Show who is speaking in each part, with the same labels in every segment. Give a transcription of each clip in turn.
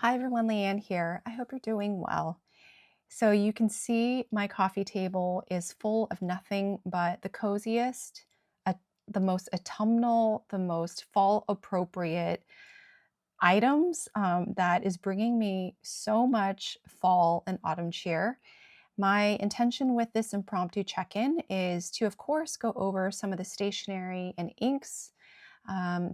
Speaker 1: Hi everyone, Liane here. I hope you're doing well. So you can see my coffee table is full of nothing but the coziest, uh, the most autumnal, the most fall appropriate items that is bringing me so much fall and autumn cheer. My intention with this impromptu check-in is to, of course, go over some of the stationery and inks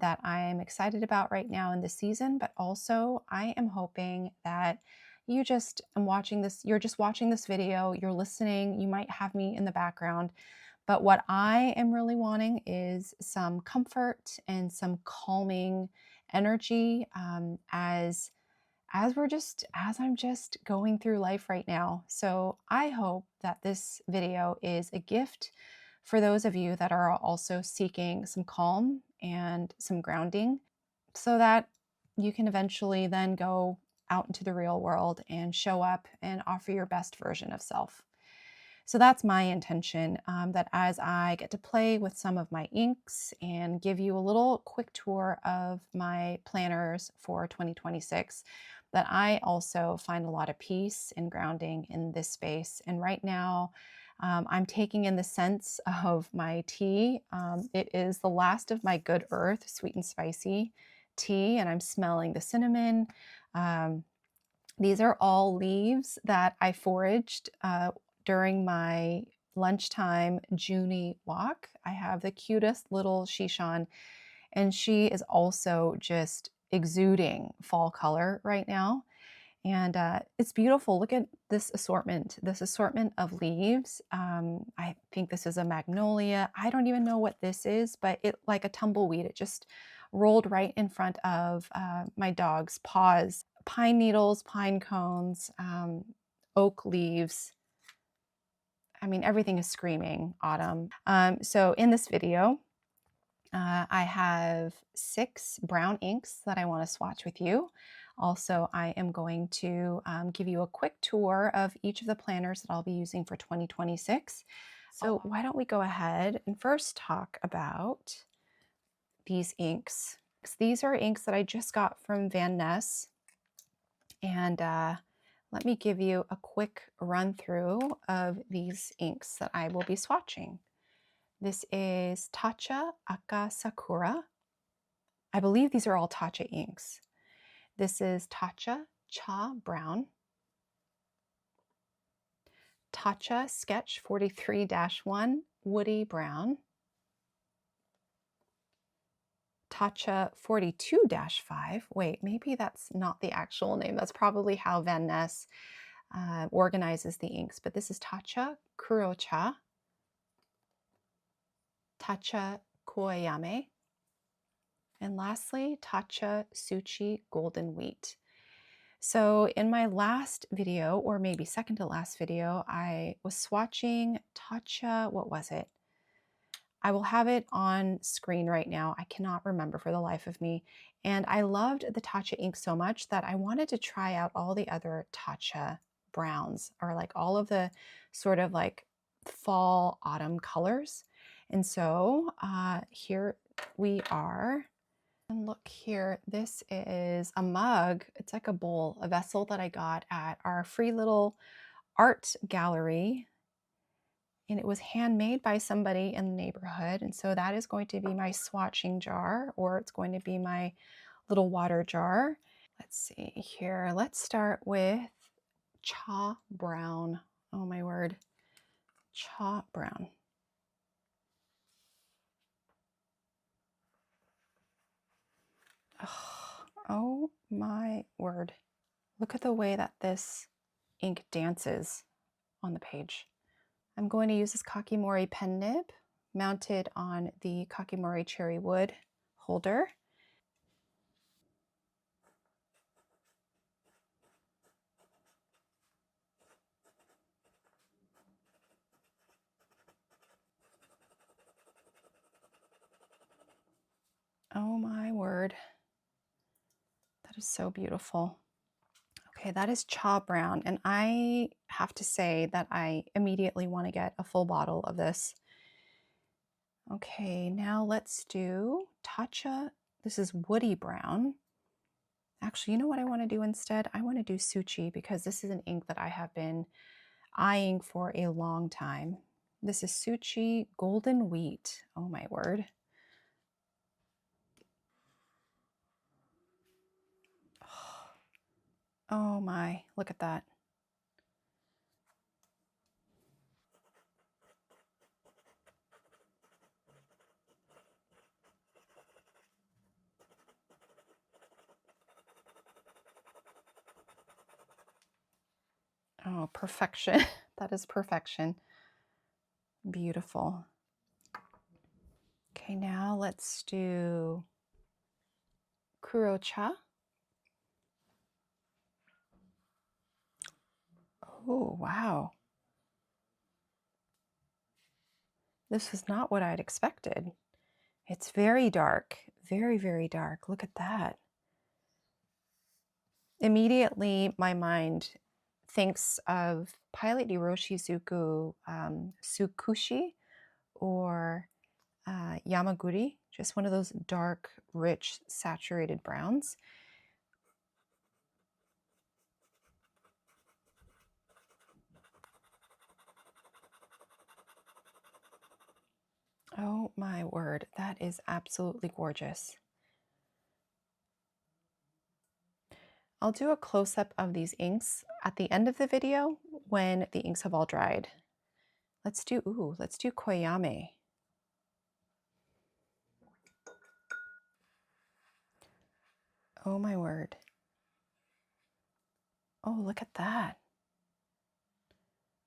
Speaker 1: that I'm excited about right now in the season, but also I am hoping that you're just watching this video, you're listening, you might have me in the background, but what I am really wanting is some comfort and some calming energy as I'm just going through life right now. So I hope that this video is a gift for those of you that are also seeking some calm and some grounding so that you can eventually then go out into the real world and show up and offer your best version of self. So that's my intention, that as I get to play with some of my inks and give you a little quick tour of my planners for 2026, that I also find a lot of peace and grounding in this space. And right now, I'm taking in the sense of my tea. It is the last of my Good Earth sweet and spicy tea, and I'm smelling the cinnamon. Um, these are all leaves that I foraged during my lunchtime Junie walk. I have the cutest little Shishan, and she is also just exuding fall color right now. And it's beautiful. Look at this assortment of leaves. I think this is a magnolia. I don't even know what this is, but it like a tumbleweed. It just rolled right in front of my dog's paws. Pine needles, pine cones, oak leaves. I mean, everything is screaming autumn. So in this video, I have 6 brown inks that I want to swatch with you. Also, I am going to give you a quick tour of each of the planners that I'll be using for 2026. So why don't we go ahead and first talk about these inks. These are inks that I just got from Van Ness. And let me give you a quick run through of these inks that I will be swatching. This is Taccia Akasakura. I believe these are all Taccia inks. This is Taccia Cha Brown. Taccia Sketch 43-1 Woody Brown. Taccia 42-5. Wait, maybe that's not the actual name. That's probably how Van Ness organizes the inks. But this is Taccia Kurocha. Taccia Koiame. And lastly, Taccia Tsuchi Golden Wheat. So in my last video, or maybe second to last video, I was swatching Taccia, what was it? I will have it on screen right now. I cannot remember for the life of me. And I loved the Taccia ink so much that I wanted to try out all the other Taccia browns, or like all of the sort of like fall autumn colors. And so here we are. And look here, this is a mug. It's like a bowl, a vessel that I got at our free little art gallery. And it was handmade by somebody in the neighborhood. And so that is going to be my swatching jar, or it's going to be my little water jar. Let's see here. Let's start with Cha Brown. Oh my word. Cha Brown. Oh my word. Look at the way that this ink dances on the page. I'm going to use this Kakimori pen nib mounted on the Kakimori cherry wood holder. Oh my word. That is so beautiful. Okay, that is Cha Brown, and I have to say that I immediately want to get a full bottle of this. Okay, now let's do Taccia. This is Woody Brown. Actually, you know what I want to do instead? I want to do Tsuchi because this is an ink that I have been eyeing for a long time. This is Tsuchi Golden Wheat. Oh my word. Oh my, look at that. Oh, perfection. That is perfection. Beautiful. Okay, now let's do Kurocha. Oh, wow. This is not what I'd expected. It's very dark, very, very dark. Look at that. Immediately, my mind thinks of Pilot Hiroshizuku Tsukushi or Yamaguri, just one of those dark, rich, saturated browns. Oh my word, that is absolutely gorgeous. I'll do a close-up of these inks at the end of the video when the inks have all dried. Let's do Koiame. Oh my word. Oh, look at that.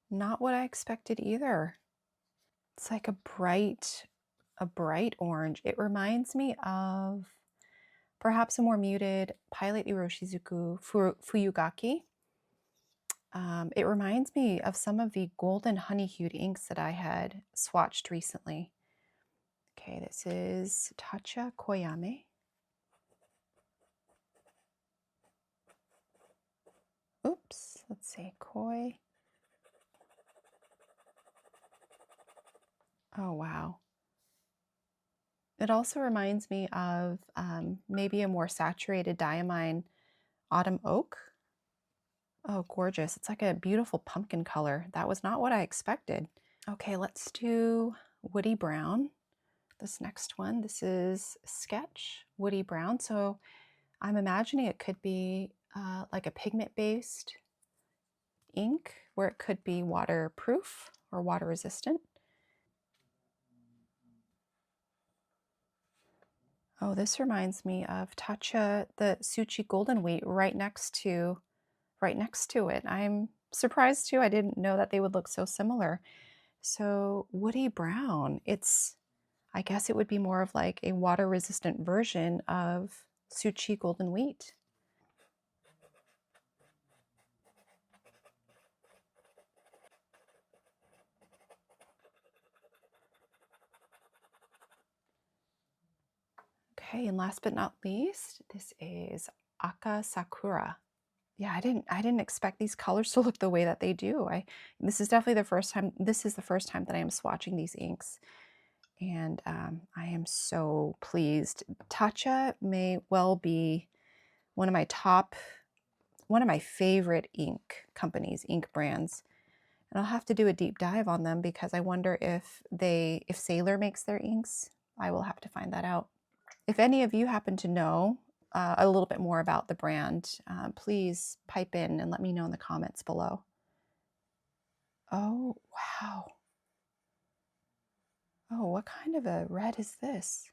Speaker 1: Not what I expected either. It's like a bright orange. It reminds me of perhaps a more muted Pilot Hiroshizuku Fuyugaki. It reminds me of some of the golden honey-hued inks that I had swatched recently. Okay, this is Taccia Koiame. Oops, let's see, Koi. Oh, wow. It also reminds me of maybe a more saturated diamine autumn oak. Oh, gorgeous. It's like a beautiful pumpkin color. That was not what I expected. Okay, let's do Woody Brown. This next one, this is Sketch Woody Brown. So I'm imagining it could be like a pigment-based ink where it could be waterproof or water resistant. Oh, this reminds me of Taccia, the Tsuchi Golden Wheat right next to it. I'm surprised too. I didn't know that they would look so similar. So Woody Brown, I guess it would be more of like a water resistant version of Tsuchi Golden Wheat. Okay, and last but not least, this is Akasakura. Yeah, I didn't expect these colors to look the way that they do. This is definitely the first time. This is the first time that I am swatching these inks, and I am so pleased. Taccia may well be one of my favorite ink companies, ink brands, and I'll have to do a deep dive on them because I wonder if Sailor makes their inks. I will have to find that out. If any of you happen to know a little bit more about the brand, please pipe in and let me know in the comments below. Oh, wow. Oh, what kind of a red is this?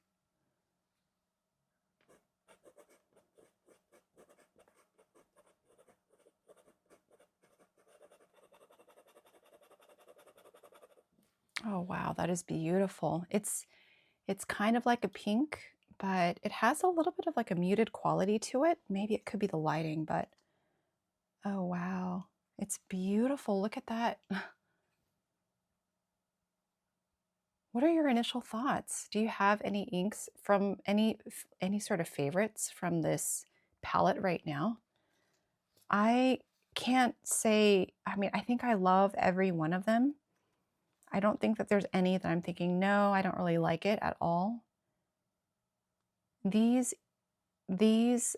Speaker 1: Oh, wow, that is beautiful. It's kind of like a pink, but it has a little bit of like a muted quality to it. Maybe it could be the lighting, but oh, wow. It's beautiful. Look at that. What are your initial thoughts? Do you have any inks from any sort of favorites from this palette right now? I can't say, I mean, I think I love every one of them. I don't think that there's any that I'm thinking, no, I don't really like it at all. These these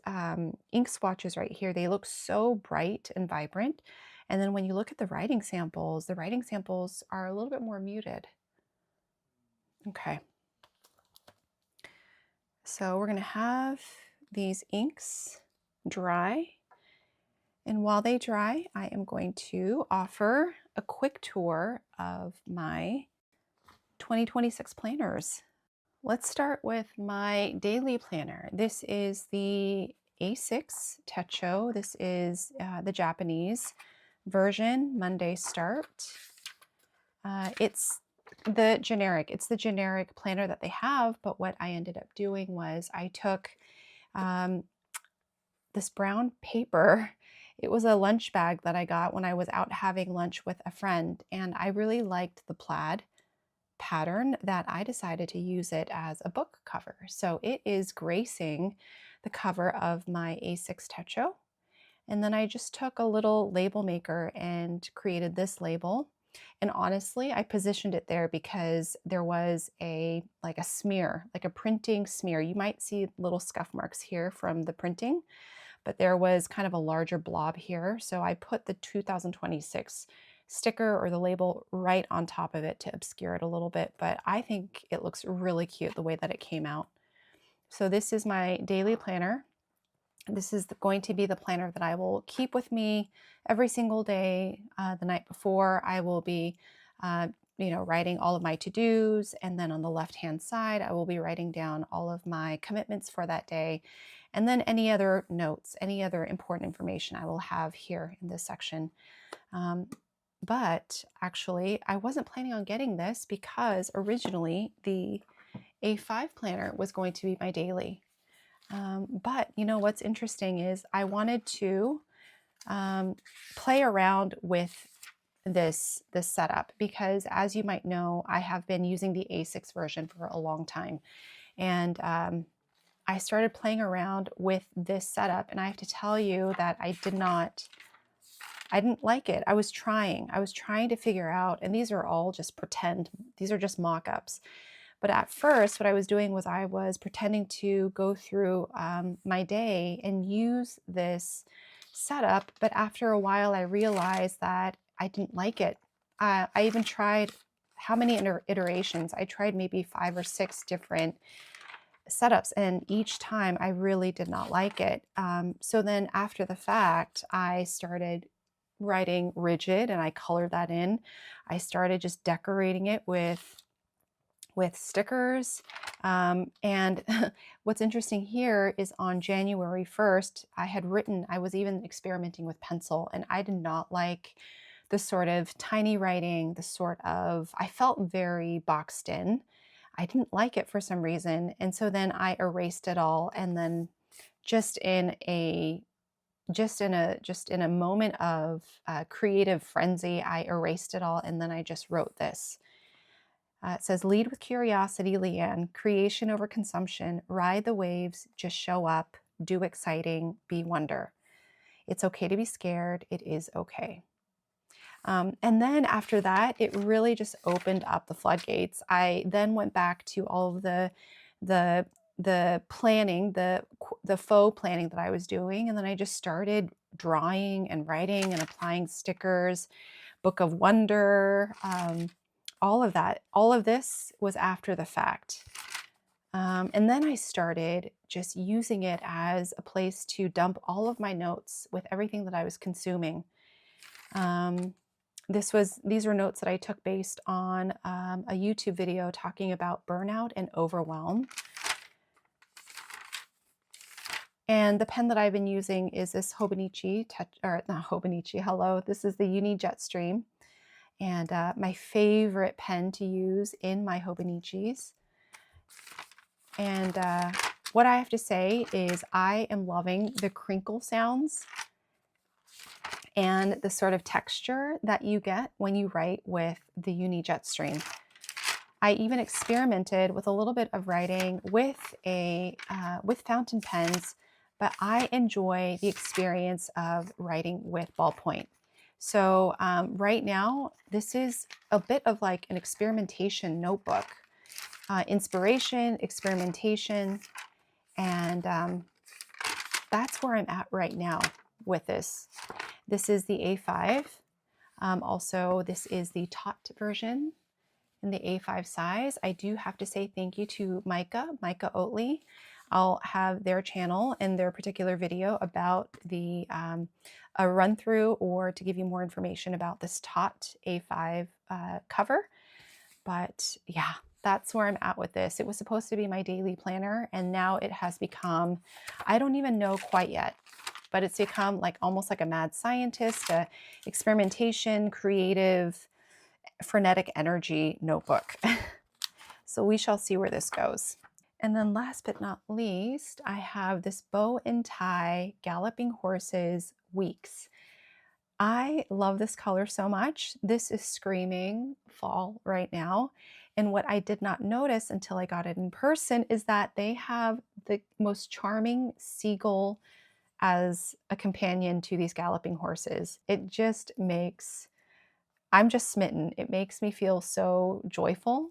Speaker 1: ink swatches right here, they look so bright and vibrant. And then when you look at the writing samples are a little bit more muted. Okay. So we're going to have these inks dry. And while they dry, I am going to offer a quick tour of my 2026 planners. Let's start with my daily planner. This is the A6 Techo. This is the Japanese version, Monday start. It's the generic planner that they have, but what I ended up doing was I took this brown paper. It was a lunch bag that I got when I was out having lunch with a friend, and I really liked the plaid pattern that I decided to use it as a book cover. So it is gracing the cover of my A6 Techo. And then I just took a little label maker and created this label. And honestly, I positioned it there because there was a smear, like a printing smear. You might see little scuff marks here from the printing, but there was kind of a larger blob here. So I put the 2026 sticker or the label right on top of it to obscure it a little bit, but I think it looks really cute the way that it came out. So this is my daily planner. This is going to be the planner that I will keep with me every single day. The night before, I will be writing all of my to-dos, and then on the left-hand side, I will be writing down all of my commitments for that day, and then any other notes, any other important information I will have here in this section. But actually, I wasn't planning on getting this because originally the A5 planner was going to be my daily. But you know what's interesting is I wanted to play around with this setup because, as you might know, I have been using the A6 version for a long time, and I started playing around with this setup, and I have to tell you that I didn't like it. I was trying to figure out, and these are all just pretend, these are just mock-ups. But at first, what I was doing was I was pretending to go through my day and use this setup. But after a while, I realized that I didn't like it. I even tried, how many iterations? I tried maybe 5 or 6 different setups, and each time I really did not like it. So then after the fact, I started writing rigid and I colored that in. I started just decorating it with stickers. And what's interesting here is on January 1st, I was even experimenting with pencil, and I did not like the sort of tiny writing, I felt very boxed in. I didn't like it for some reason. And so then I erased it all. And then just in a moment of creative frenzy, I erased it all. And then I just wrote this. It says, lead with curiosity, Liane, creation over consumption, ride the waves, just show up, do exciting, be wonder. It's okay to be scared. It is okay. And then after that, it really just opened up the floodgates. I then went back to all of the planning, the faux planning that I was doing. And then I just started drawing and writing and applying stickers, Book of Wonder, all of that. All of this was after the fact. And then I started just using it as a place to dump all of my notes with everything that I was consuming. These were notes that I took based on a YouTube video talking about burnout and overwhelm. And the pen that I've been using is this Hobonichi, this is the Uni Jetstream. And my favorite pen to use in my Hobonichis. And what I have to say is I am loving the crinkle sounds and the sort of texture that you get when you write with the Uni Jetstream. I even experimented with a little bit of writing with fountain pens, but I enjoy the experience of writing with ballpoint. So right now, this is a bit of like an experimentation notebook, inspiration, experimentation, and that's where I'm at right now with this. This is the A5. Also, this is the Taut version in the A5 size. I do have to say thank you to Micah Oatley. I'll have their channel and their particular video about the a run through, or to give you more information about this Taut A5 cover. But yeah, that's where I'm at with this. It was supposed to be my daily planner, and now it has become, I don't even know quite yet, but it's become like almost like a mad scientist, a experimentation, creative, frenetic energy notebook. So we shall see where this goes. And then last but not least, I have this bow and tie Galloping Horses Weeks. I love this color so much. This is screaming fall right now. And what I did not notice until I got it in person is that they have the most charming seagull as a companion to these galloping horses. It just makes, I'm just smitten. It makes me feel so joyful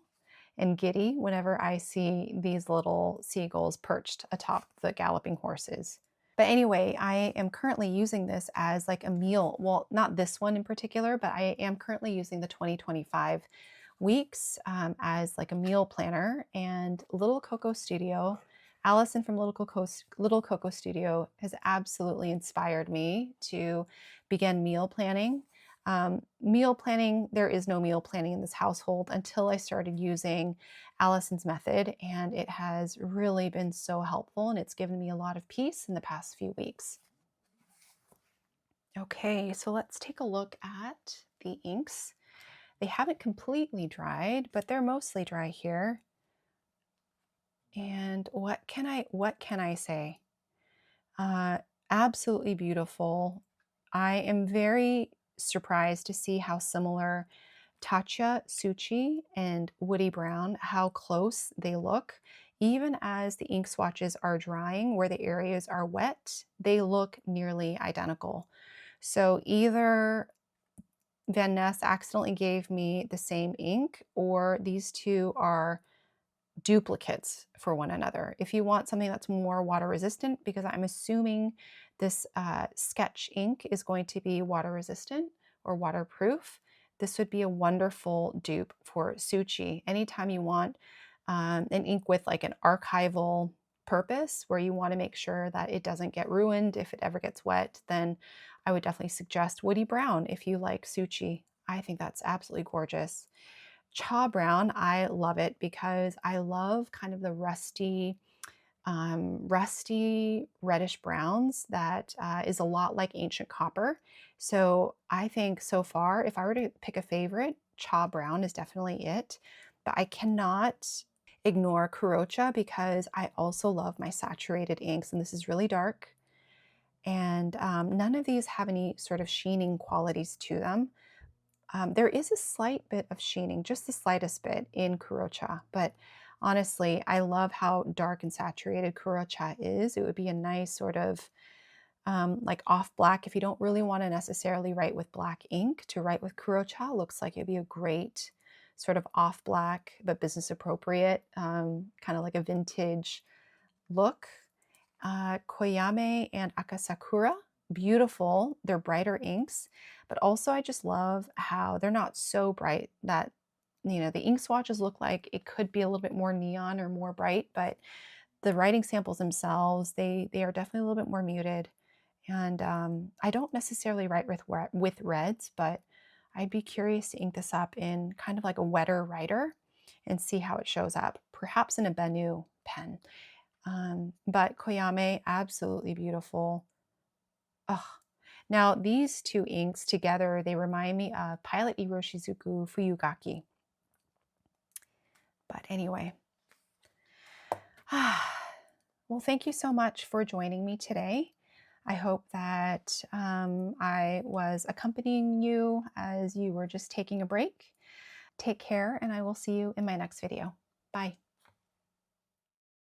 Speaker 1: and giddy whenever I see these little seagulls perched atop the galloping horses. But anyway, I am currently using this as like a meal. Well, not this one in particular, but I am currently using the 2025 weeks as like a meal planner. And Little Coco Studio, Allison from Little Coco Studio has absolutely inspired me to begin meal planning. There is no meal planning in this household until I started using Allison's method, and it has really been so helpful, and it's given me a lot of peace in the past few weeks. Okay, so let's take a look at the inks. They haven't completely dried, but they're mostly dry here. And what can I say? Absolutely beautiful. I am very surprised to see how similar Taccia, Tsuchi, and Woody Brown, how close they look. Even as the ink swatches are drying, where the areas are wet, they look nearly identical. So either Van Ness accidentally gave me the same ink, or these two are duplicates for one another. If you want something that's more water resistant, because I'm assuming this sketch ink is going to be water resistant or waterproof, this would be a wonderful dupe for Tsuchi. Anytime you want an ink with like an archival purpose, where you want to make sure that it doesn't get ruined if it ever gets wet, then I would definitely suggest Woody Brown if you like Tsuchi. I think that's absolutely gorgeous. Cha Brown, I love it because I love kind of the rusty reddish browns that is a lot like ancient copper. So I think so far, if I were to pick a favorite, Cha Brown is definitely it. But I cannot ignore Kurocha because I also love my saturated inks, and this is really dark. And none of these have any sort of sheening qualities to them. There is a slight bit of sheening, just the slightest bit in Kurocha, but honestly, I love how dark and saturated Kurocha is. It would be a nice sort of like off black. If you don't really want to necessarily write with black ink, to write with Kurocha looks like it'd be a great sort of off black, but business appropriate, kind of like a vintage look. Koiame and Akasakura, beautiful. They're brighter inks, but also I just love how they're not so bright that, you know, the ink swatches look like it could be a little bit more neon or more bright, but the writing samples themselves, they are definitely a little bit more muted. And I don't necessarily write with reds, but I'd be curious to ink this up in kind of like a wetter writer and see how it shows up, perhaps in a Benu pen. But Koiame, absolutely beautiful. Oh, now these two inks together, they remind me of Pilot Iroshizuku Fuyugaki. But anyway, well, thank you so much for joining me today. I hope that I was accompanying you as you were just taking a break. Take care, and I will see you in my next video. Bye.